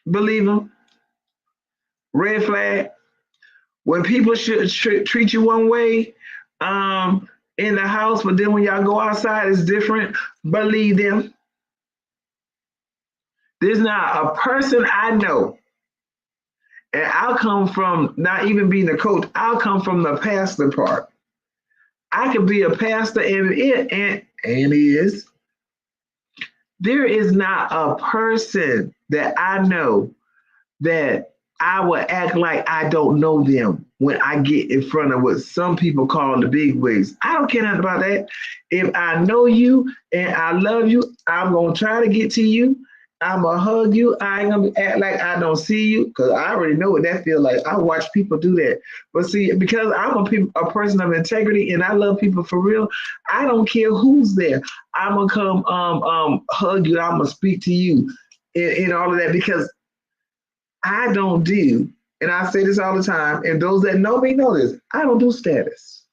Believe them. Red flag. When people should treat you one way in the house, but then when y'all go outside, it's different. Believe them. There's not a person I know, and I'll come from not even being a coach. I'll come from the pastor part. I could be a pastor and is. There is not a person that I know that I will act like I don't know them when I get in front of what some people call the big wigs. I don't care nothing about that. If I know you and I love you, I'm gonna try to get to you. I'm gonna hug you. I ain't gonna act like I don't see you because I already know what that feels like. I watch people do that, but see, because I'm a person of integrity and I love people for real, I don't care who's there. I'm gonna come hug you. I'm gonna speak to you, and all of that because I don't do, and I say this all the time, and those that know me know this, I don't do status.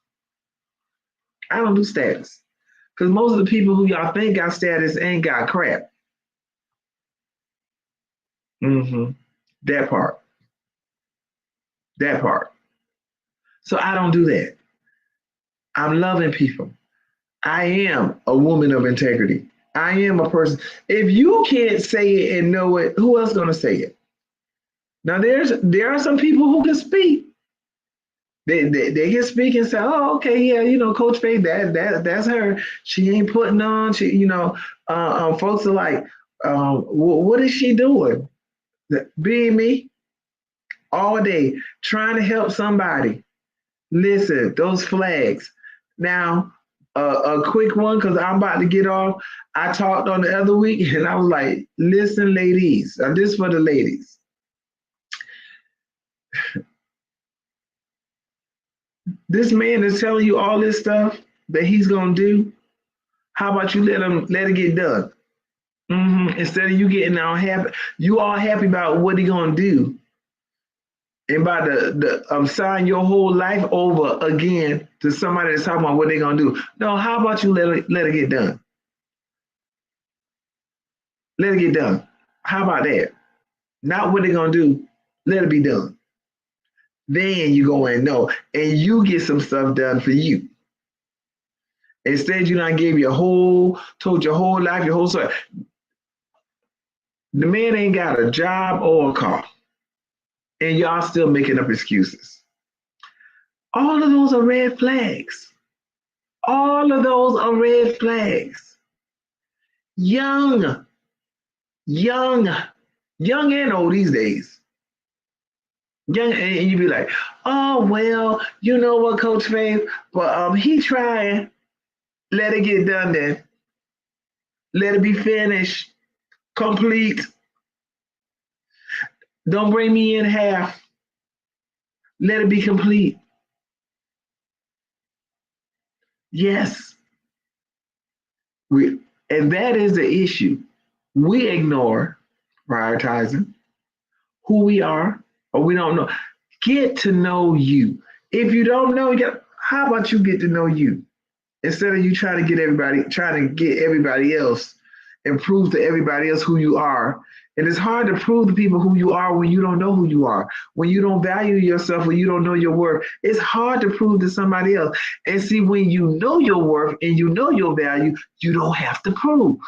I don't do status. Because most of the people who y'all think got status ain't got crap. Mm-hmm. That part. That part. So I don't do that. I'm loving people. I am a woman of integrity. I am a person. If you can't say it and know it, who else gonna say it? Now there are some people who can speak. They can speak and say, oh, okay, yeah, Coach Faith, that's her. She ain't putting on. Folks are like, what is she doing? Being me all day, trying to help somebody. Listen, those flags. Now, a quick one because I'm about to get off. I talked on the other week and I was like, listen, ladies, this for the ladies. This man is telling you all this stuff that he's gonna do. How about you let it get done? Instead of you getting all happy, you all happy about what he gonna do, and about the sign your whole life over again to somebody that's talking about what they gonna do. No, how about you let it get done? Let it get done. How about that? Not what they gonna do. Let it be done. Then you go and know, and you get some stuff done for you. Instead, you not gave told your whole life, your whole story. The man ain't got a job or a car, and y'all still making up excuses. All of those are red flags. All of those are red flags. Young, young, young and old these days. Young, and you be like, oh well, you know what, Coach Faith, but he trying. Let it get done then. Let it be finished, complete. Don't bring me in half. Let it be complete. Yes. And that is the issue. We ignore prioritizing who we are, or we don't know. Get to know you. If you don't know, how about you get to know you? Instead of you trying to get everybody else and prove to everybody else who you are. And it's hard to prove to people who you are when you don't know who you are, when you don't value yourself, when you don't know your worth. It's hard to prove to somebody else. And see, when you know your worth and you know your value, you don't have to prove.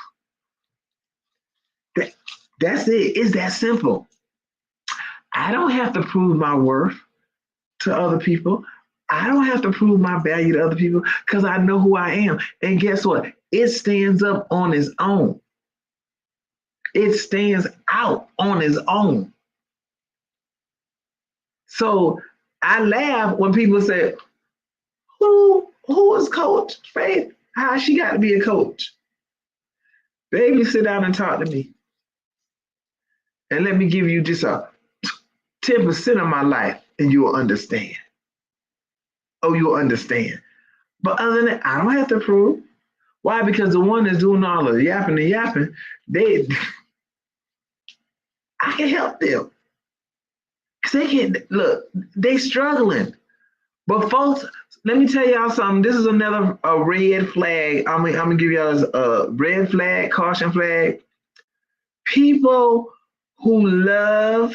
That's it. It's that simple. I don't have to prove my worth to other people. I don't have to prove my value to other people because I know who I am. And guess what? It stands up on its own. It stands out on its own. So I laugh when people say, who is Coach Faith? How she got to be a coach? Baby, sit down and talk to me. And let me give you just a 10% of my life and you'll understand. Oh, you'll understand. But other than that, I don't have to prove. Why? Because the one that's doing all the yapping, I can help them. Because they can't, look, they struggling. But folks, let me tell y'all something. This is another red flag. I'm gonna give y'all a red flag, caution flag. People who love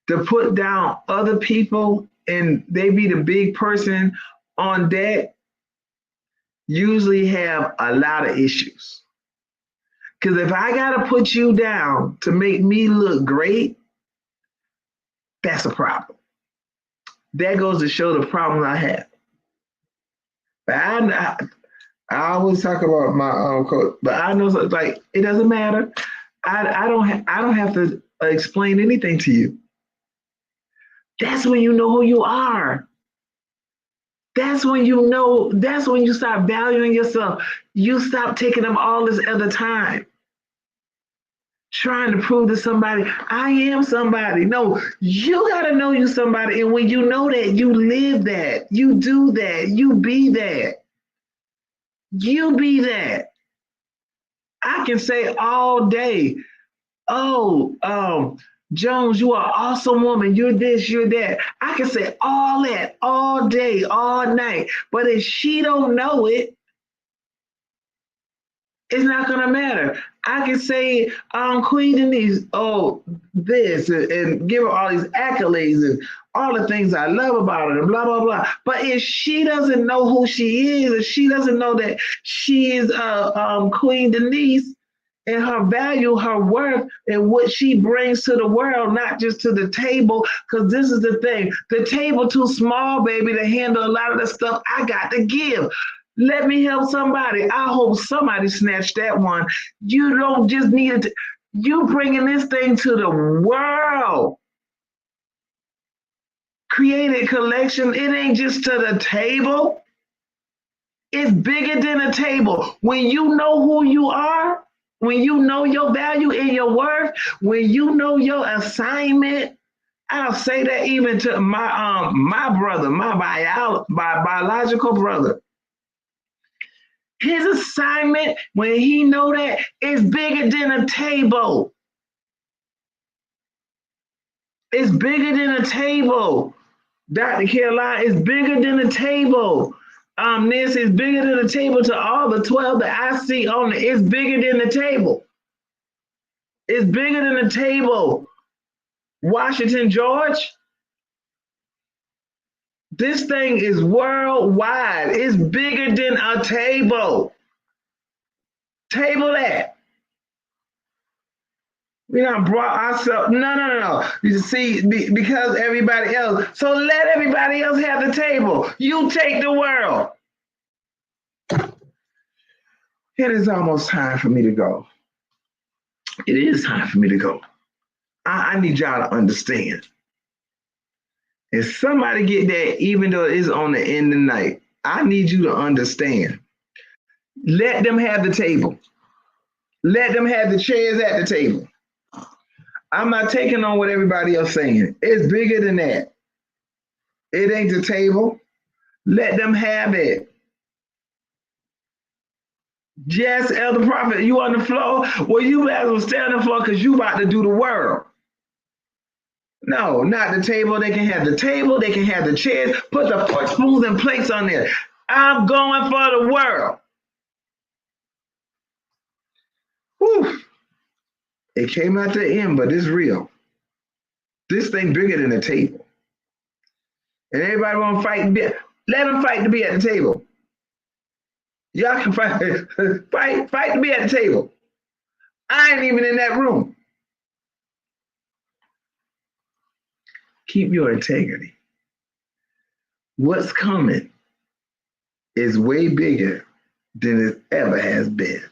to put down other people and they be the big person on deck usually have a lot of issues. Because if I gotta put you down to make me look great, that's a problem. That goes to show the problem I have. But I always talk about my coach, but I know like it doesn't matter. I don't have to explain anything to you. That's when you know who you are. That's when you know, that's when you start valuing yourself. You stop taking them all this other time, trying to prove to somebody, I am somebody. No, you got to know you somebody. And when you know that, you live that, you do that, you be that. You be that. I can say all day, oh, Jones, you are an awesome woman. You're this, you're that. I can say all that all day, all night. But if she don't know it, it's not gonna matter. I can say, Queen Denise, oh, this, and give her all these accolades and all the things I love about her, and blah blah blah. But if she doesn't know who she is, if she doesn't know that she is Queen Denise, and her value, her worth, and what she brings to the world, not just to the table. Because this is the thing, the table too small, baby, to handle a lot of the stuff I got to give. Let me help somebody. I hope somebody snatched that one. You don't just need it. You bringing this thing to the world. Created collection. It ain't just to the table. It's bigger than a table. When you know who you are, when you know your value and your worth, when you know your assignment, I'll say that even to my brother, my biological brother. His assignment, when he know that, is bigger than a table. It's bigger than a table. Dr. Caroline is bigger than a table. This is bigger than a table to all the 12 that I see on it. It's bigger than the table. It's bigger than the table. Washington, George. This thing is worldwide. It's bigger than a table. Table that. We not brought ourselves. No. You see, because everybody else. So let everybody else have the table. You take the world. It is almost time for me to go. It is time for me to go. I need y'all to understand. If somebody get that, even though it's on the end of the night, I need you to understand. Let them have the table. Let them have the chairs at the table. I'm not taking on what everybody else saying. It's bigger than that. It ain't the table. Let them have it. Yes, Elder Prophet, you on the floor? Well, you might as well stay on the floor because you about to do the world. No, not the table. They can have the table. They can have the chairs. Put the fork, spoons, and plates on there. I'm going for the world. Whew. It came out the end, but it's real. This thing bigger than the table. And everybody want to fight. Let them fight to be at the table. Y'all can fight to be at the table. I ain't even in that room. Keep your integrity. What's coming is way bigger than it ever has been.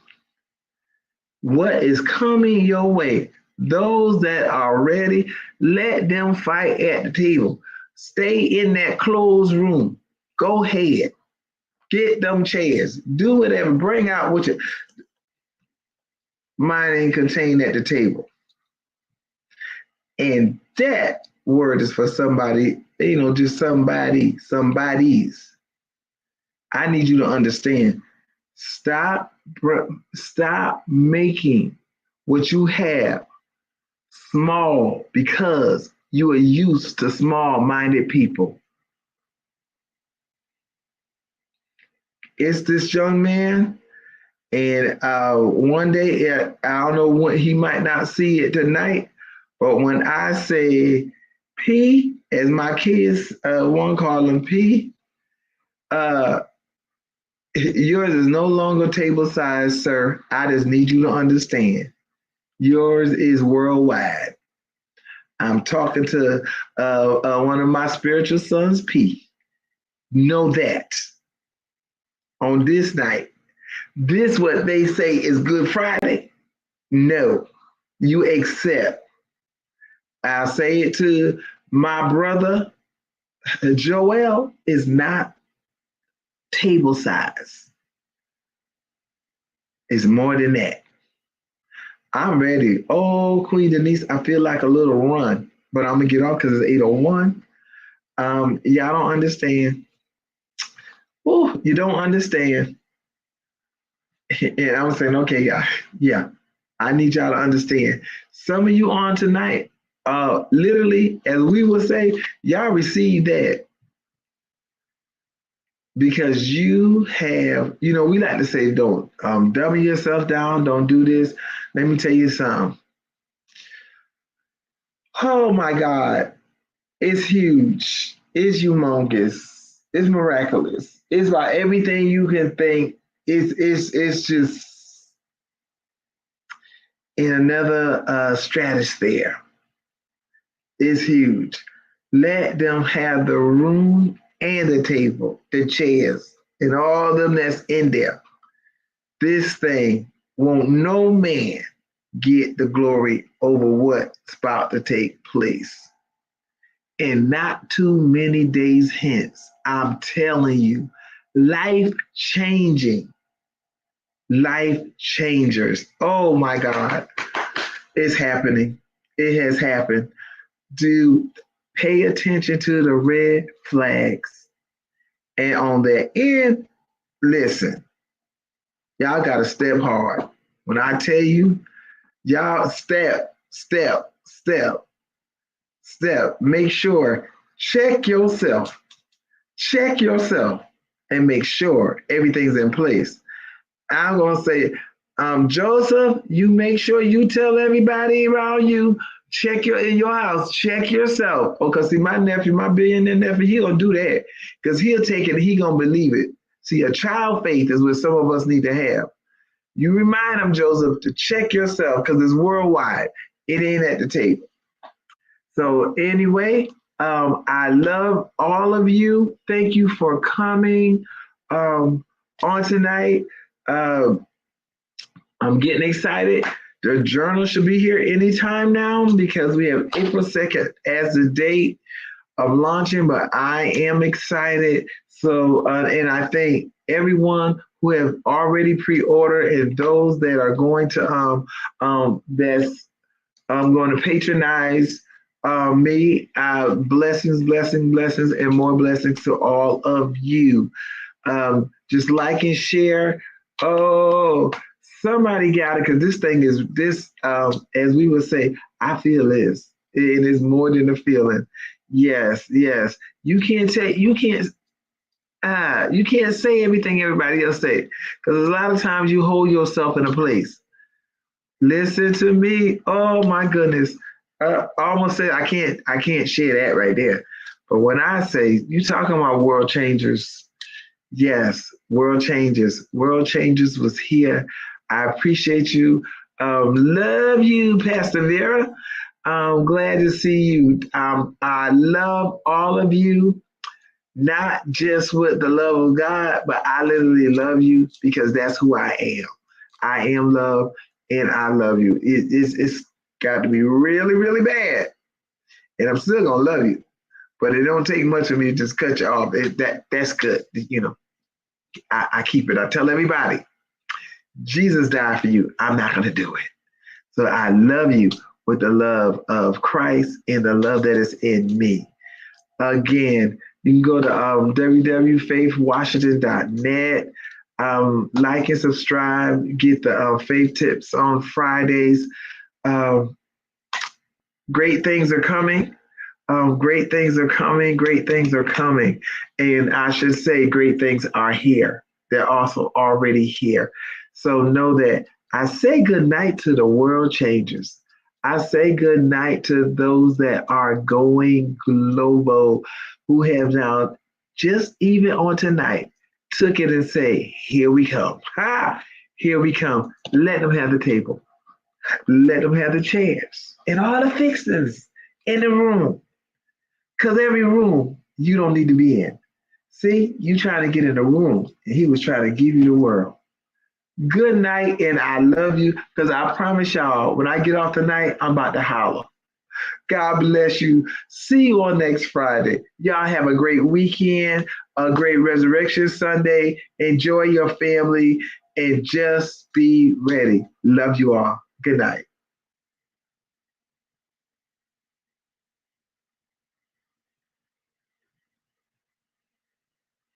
What is coming your way? Those that are ready, let them fight at the table. Stay in that closed room. Go ahead. Get them chairs. Do whatever. Bring out what your mind ain't contained at the table. And that word is for somebody, just somebody's. I need you to understand. Stop making what you have small because you are used to small-minded people. It's this young man, and one day, I don't know when, he might not see it tonight, but when I say P, as my kids one call him P, yours is no longer table size, sir. I just need you to understand. Yours is worldwide. I'm talking to one of my spiritual sons, P. Know that. On this night, this what they say is Good Friday. No, you accept. I'll say it to My brother Joel is not table size. It's more than that. I'm ready. Oh, Queen Denise, I feel like a little run, but I'm gonna get off because it's 8:01. Y'all don't understand. Oh, you don't understand. And I'm saying, okay, yeah, yeah. I need y'all to understand. Some of you on tonight, literally, as we would say, y'all received that because you have, we like to say, don't dummy yourself down, don't do this. Let me tell you something. Oh my God, it's huge, it's humongous, it's miraculous. It's like everything you can think. It's just in another stratosphere. It's huge. Let them have the room and the table, the chairs, and all them that's in there. This thing won't no man get the glory over what's about to take place. And not too many days hence, I'm telling you, life changing, life changers. Oh my God, it's happening. It has happened. Do pay attention to the red flags. And on the end, listen, y'all got to step hard. When I tell you, y'all step, step, step, step. Make sure, check yourself, and make sure everything's in place. I'm going to say, Joseph, you make sure you tell everybody around you, in your house, check yourself. Oh, because see, my nephew, my billionaire nephew, he'll do that because he'll take it and he going to believe it. See, a child faith is what some of us need to have. You remind them, Joseph, to check yourself because it's worldwide. It ain't at the table. So anyway, I love all of you. Thank you for coming on tonight. Uh, I'm getting excited. The journal should be here anytime now because we have April 2nd as the date of launching, but I am excited. So, and I thank everyone who have already pre-ordered and those that are going to, that's going to patronize me. Blessings, blessings, blessings, and more blessings to all of you. Just like and share. Oh, somebody got it because this thing is this. As we would say, I feel this. It is more than a feeling. Yes, yes. You can't take. You can't say everything everybody else say because a lot of times you hold yourself in a place. Listen to me. Oh my goodness. I almost said I can't share that right there. But when I say you talking about world changers, yes, world changes. World changes was here. I appreciate you. Love you, Pastor Vera. I'm glad to see you. I love all of you, not just with the love of God, but I literally love you because that's who I am. I am love and I love you. It's got to be really, really bad. And I'm still going to love you. But it don't take much of me to just cut you off. That's good. I keep it. I tell everybody, Jesus died for you. I'm not going to do it. So I love you with the love of Christ and the love that is in me. Again, you can go to www.faithwashington.net. Like and subscribe. Get the faith tips on Fridays. Um, great things are coming. Great things are coming. Great things are coming. And I should say, great things are here. They're also already here. So know that I say good night to the world changers. I say good night to those that are going global, who have now just even on tonight took it and say, here we come. Ha! Here we come. Let them have the table. Let them have the chairs and all the fixings in the room. Because every room you don't need to be in. See, you trying to get in the room, and he was trying to give you the world. Good night, and I love you. Because I promise y'all, when I get off tonight, I'm about to holler. God bless you. See you on next Friday. Y'all have a great weekend, a great Resurrection Sunday. Enjoy your family and just be ready. Love you all. Good night.